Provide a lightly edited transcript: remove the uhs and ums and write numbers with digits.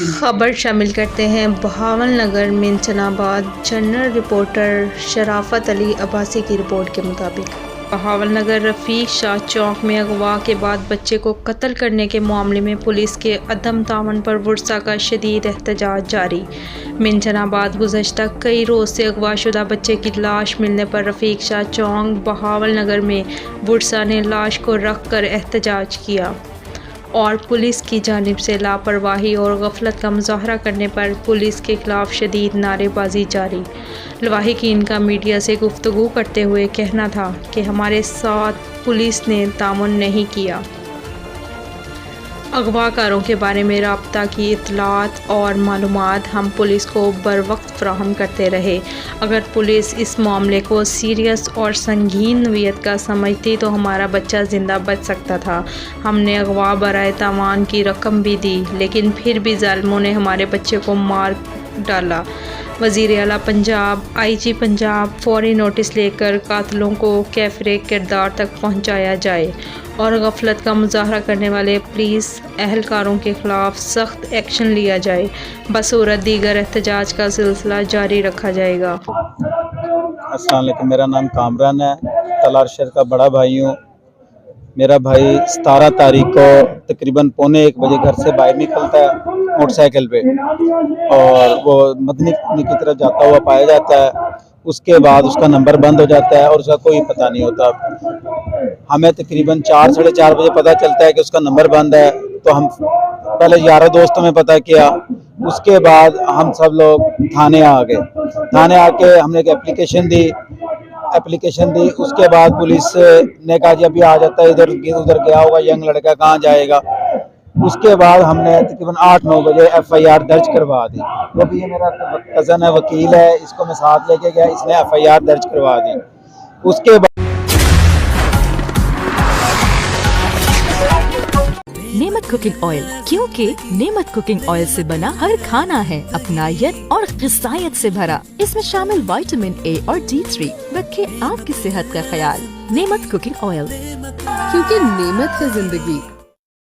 خبر شامل کرتے ہیں بہاول نگر منچن آباد جنرل رپورٹر شرافت علی عباسی کی رپورٹ کے مطابق بہاول نگر رفیق شاہ چوک میں اغوا کے بعد بچے کو قتل کرنے کے معاملے میں پولیس کے عدم تعاون پر ورثاء کا شدید احتجاج جاری۔ منچن آباد گزشتہ کئی روز سے اغوا شدہ بچے کی لاش ملنے پر رفیق شاہ چوک بہاول نگر میں ورثاء نے لاش کو رکھ کر احتجاج کیا اور پولیس کی جانب سے لاپرواہی اور غفلت کا مظاہرہ کرنے پر پولیس کے خلاف شدید نعرے بازی جاری۔ لواحقین کا میڈیا سے گفتگو کرتے ہوئے کہنا تھا کہ ہمارے ساتھ پولیس نے تعاون نہیں کیا۔ اغوا کاروں کے بارے میں رابطہ کی اطلاعات اور معلومات ہم پولیس کو بروقت فراہم کرتے رہے۔ اگر پولیس اس معاملے کو سیریس اور سنگین نوعیت کا سمجھتی تو ہمارا بچہ زندہ بچ سکتا تھا۔ ہم نے اغوا برائے تاوان کی رقم بھی دی، لیکن پھر بھی ظالموں نے ہمارے بچے کو مار ڈالا۔ وزیر اعلیٰ پنجاب، آئی جی پنجاب فوری نوٹس لے کر قاتلوں کو کیفر کردار تک پہنچایا جائے اور غفلت کا مظاہرہ کرنے والے پولیس اہلکاروں کے خلاف سخت ایکشن لیا جائے، بصورت دیگر احتجاج کا سلسلہ جاری رکھا جائے گا۔ السلام علیکم، میرا نام کامران ہے، تلار شہر کا بڑا بھائی ہوں۔ میرا بھائی 17 تاریخ کو تقریباً 1:15 بجے گھر سے باہر نکلتا ہے موٹر سائیکل پہ، اور وہ مدنی کی طرف جاتا ہوا پایا جاتا ہے۔ اس کے بعد اس کا نمبر بند ہو جاتا ہے اور اس کا کوئی پتہ نہیں ہوتا۔ ہمیں تقریباً 4 ساڑھے 4 بجے پتہ چلتا ہے کہ اس کا نمبر بند ہے، تو ہم پہلے یاروں دوستوں میں پتہ کیا۔ اس کے بعد ہم سب لوگ تھانے آ گئے۔ تھانے آ کے ہم نے ایک اپلیکیشن دی۔ اس کے بعد پولیس نے کہا جی ابھی آ جاتا ہے، ادھر گیا ہوگا ینگ لڑکا، کہاں جائے گا۔ اس کے بعد ہم نے تقریباً 8-9 بجے FIR درج کروا دی۔ وہ بھی یہ میرا کزن ہے، وکیل ہے، اس کو میں ساتھ لے کے گیا، اس نے FIR درج کروا دی۔ اس کے بعد نعمت کوکنگ آئل، کیونکہ نعمت کوکنگ آئل سے بنا ہر کھانا ہے اپنائیت اور غذائیت سے بھرا۔ اس میں شامل وٹامن A اور D3، رکھے آپ کی صحت کا خیال۔ نعمت کوکنگ آئل، کیونکہ نعمت ہے زندگی۔